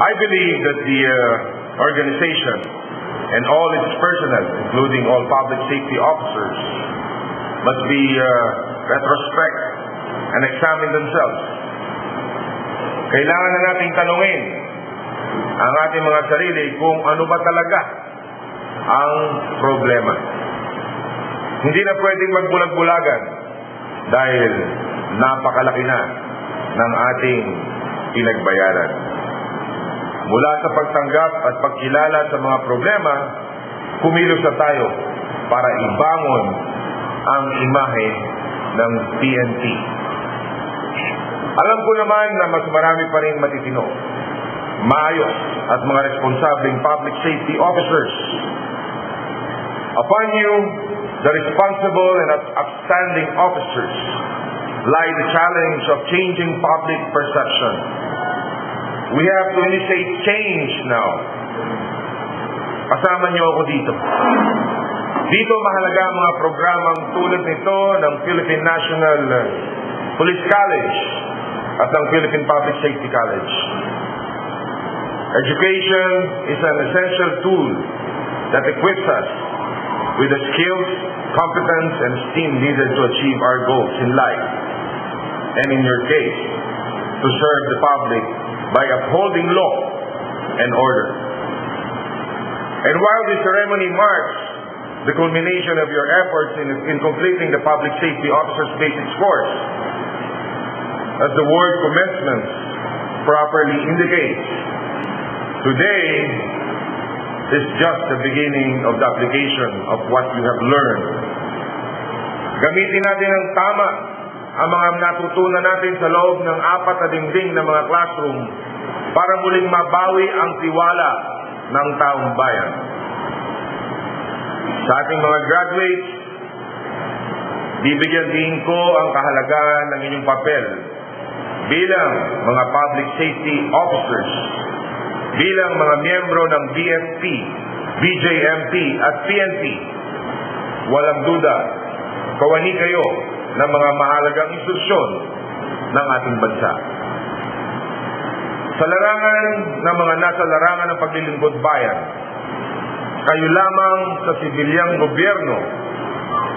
I believe that the organization and all its personnel, including all public safety officers, must be retrospect and examine themselves. Kailangan na nating tanungin ang ating mga sarili kung ano ba talaga ang problema. Hindi na pwedeng magbulag-bulagan dahil napakalaki na ng ating pinagbayaran. Mula sa pagtanggap at pagkilala sa mga problema, kumilos na tayo para ibangon ang imahe ng PNP. Alam ko naman na mas marami pa rin matitino, maayos at mga responsableng public safety officers. Upon you, the responsible and upstanding officers, lie the challenge of changing public perception. We have to initiate change now. Kasama niyo ako dito. Dito mahalaga ang mga programang tulad nito ng Philippine National Police College at ng Philippine Public Safety College. Education is an essential tool that equips us with the skills, competence, and esteem needed to achieve our goals in life, and in your case, to serve the public by upholding law and order. And while this ceremony marks the culmination of your efforts in completing the Public Safety Officers Basic Course, as the word commencement properly indicates, today is just the beginning of the application of what you have learned. Gamitin natin ng tama ang mga natutunan natin sa loob ng 4 na dingding na mga classroom para muling mabawi ang tiwala ng taong bayan. Sa ating mga graduates, bibigyan din ko ang kahalagahan ng inyong papel bilang mga public safety officers, bilang mga miyembro ng BFP, BJMP at PNP. Walang duda, kawani kayo ng mga mahalagang institusyon ng ating bansa. Sa larangan ng mga nasa larangan ng paglilingkod bayan, kayo lamang sa sibilyang gobyerno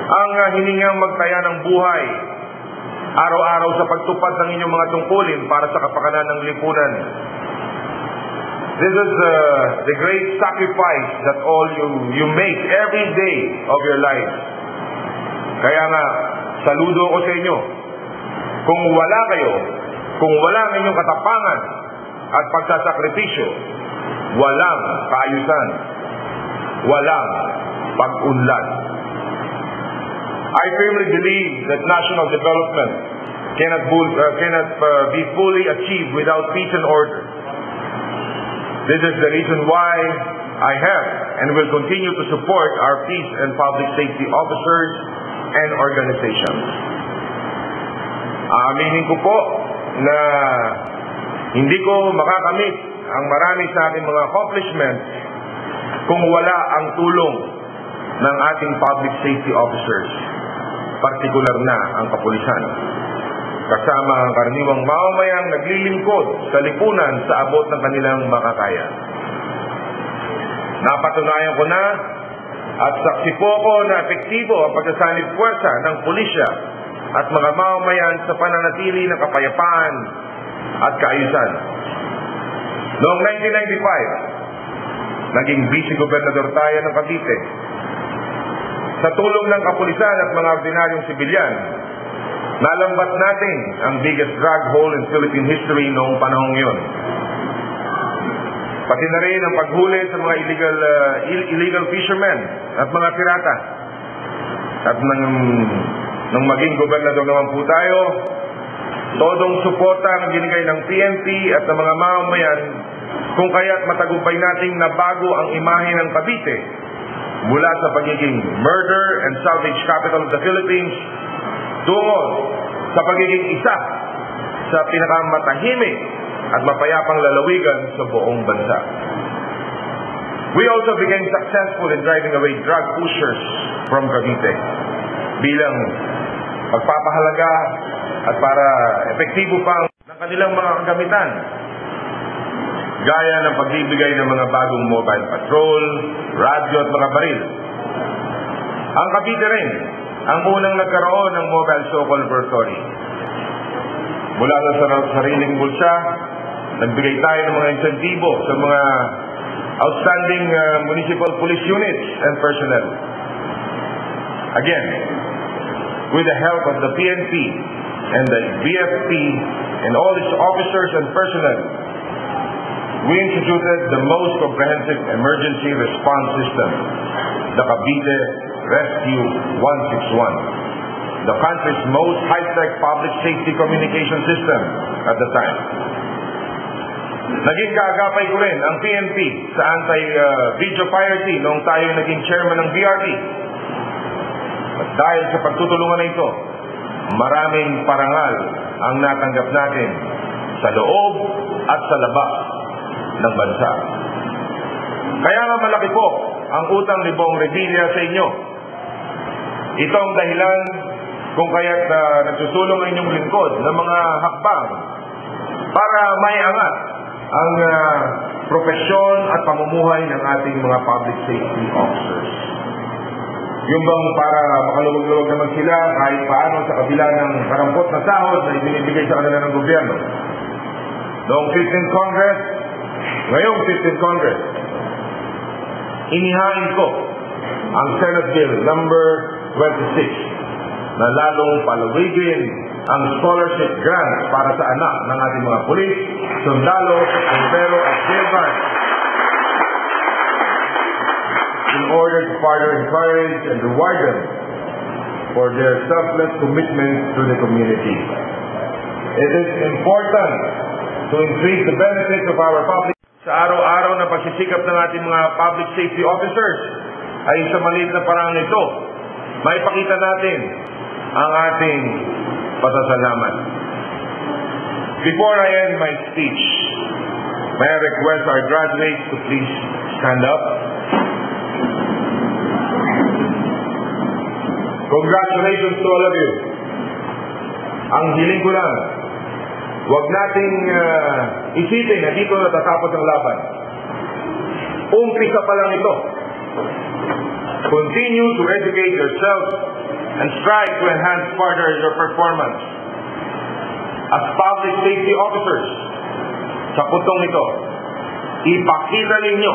ang hiningang magtaya ng buhay araw-araw sa pagtupad ng inyong mga tungkulin para sa kapakanan ng lipunan. This is the great sacrifice that all you make every day of your life. Kaya nga, saludo ko sa inyo. Kung wala kayo, kung wala ang inyong katapangan at pagsasakripisyo, walang kaayusan, walang pag-unlad. I firmly believe that national development cannot be fully achieved without peace and order. This is the reason why I have and will continue to support our peace and public safety officers and organizations. Aaminin ko po na hindi ko makakamit ang marami sa ating mga accomplishments kung wala ang tulong ng ating public safety officers, partikular na ang kapulisan, kasama ang karaniwang mamamayang naglilingkod sa lipunan sa abot ng kanilang makakaya. Napatunayan ko na at saksi po ako na epektibo ang pagsasanib puwersa ng pulisya at mga mamamayan sa pananatili ng kapayapaan at kaayusan. Noong 1995, naging vice-gobernador tayo ng Cavite. Sa tulong ng kapulisan at mga ordinaryong sibilyan, nalambat natin ang biggest drug hole in Philippine history noong panahong yun. Pati na rin ang paghuli sa mga illegal fishermen at mga pirata. At nang maging gobernador naman po tayo, todong suporta ang binigay ng PNP at ng mga mamamayan kung kaya't matagumpay nating nabago ang imahe ng Cavite mula sa pagiging murder and salvage capital of the Philippines tungo sa pagiging isa sa pinakamatahimik at mapayapang lalawigan sa buong bansa. We also became successful in driving away drug pushers from Cavite bilang pagpapahalaga at para epektibo pang ng kanilang mga kagamitan. gaya ng pagbibigay ng mga bagong mobile patrol, radyo at mga baril. Ang Cavite rin ang unang nagkaroon ng mobile so-called laboratory. Mula sa sariling bulsa, nagbigay tayo ng mga insentibo sa mga outstanding municipal police units and personnel. Again, with the help of the PNP and the BFP and all its officers and personnel, we instituted the most comprehensive emergency response system, the Cavite Rescue 161, the country's most high-tech public safety communication system at the time. Naging kaagapay ko rin ang PNP sa anti-video piracy noong tayo naging chairman ng BRP. At dahil sa pagtutulungan na ito, maraming parangal ang natanggap natin sa loob at sa labas ng bansa. Kaya nga malaki po ang utang ni Bong Revilla sa inyo. Ito ang dahilan kung kaya't nagsusulong ang inyong lingkod ng mga hakbang para maiangat ang propesyon at pamumuhay ng ating mga public safety officers. Yung bang para makaluwag-luwag naman sila kahit paano sa kabila ng karampot na sahod na ibinibigay sa kanila ng gobyerno. Noong 15th Congress, ngayong 15th Congress, inihain ko ang Senate Bill number 26 na lalong palawigin ang scholarship grant para sa anak ng ating mga pulis, sundalo, bombero at jail guards in order to further encourage and reward them for their selfless commitment to the community. It is important to increase the benefits of our public. Sa araw-araw na pagsisikap ng ating mga public safety officers ay sa maliit na parang ito, maipakita natin ang ating pasasalamat. Before I end my speech, may I request our graduates to please stand up. Congratulations to all of you. Ang hiling ko lang, huwag nating isipin na dito natatapos ang laban. Umpisa pa lang ito. Continue to educate yourself and strive to enhance further your performance as public safety officers. Sa puntong ito, ipakita ninyo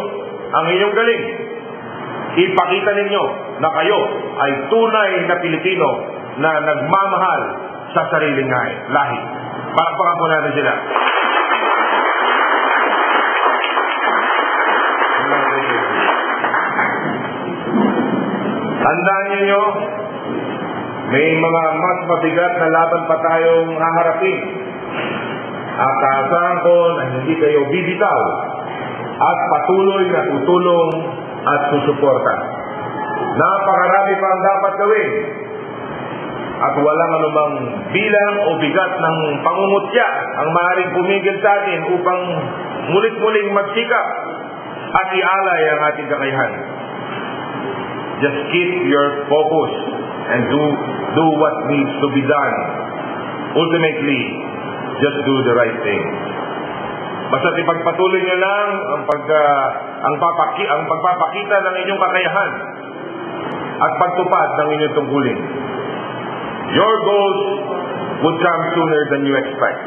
ang inyong galing. Ipakita ninyo na kayo ay tunay na Pilipino na nagmamahal sa sariling lahi. Palakpakan po natin sila. Tandaan ninyo, may mga mas mabigat na laban pa tayong haharapin. At aasahan ko na hindi kayo bibitaw at patuloy na tutulong at susuporta. Napakarami pa ang dapat gawin at walang anumang bilang o bigat ng pangungutya ang maaaring pumigil sa atin upang mulit-muling magsikap at ialay ang ating kakayahan. Just keep your focus and do what needs to be done. Ultimately, just do the right thing. Basta ipagpatuloy nyo lang ang pagpapakita ng inyong kakayahan at pagtupad ng inyong tungkulin. Your goals would come sooner than you expect.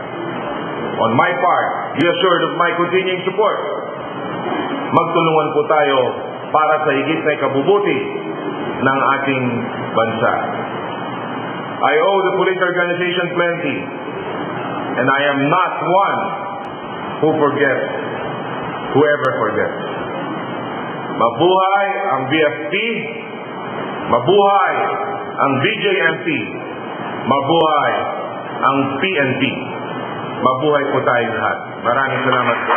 On my part, be assured of my continuing support. Magtulungan po tayo para sa higit na ikabubuti ng ating bansa. I owe the police organization plenty, and I am not one who forgets whoever forgets. Mabuhay ang BFP, mabuhay ang BJMP, mabuhay ang PNP. Mabuhay po tayong lahat. Maraming salamat po.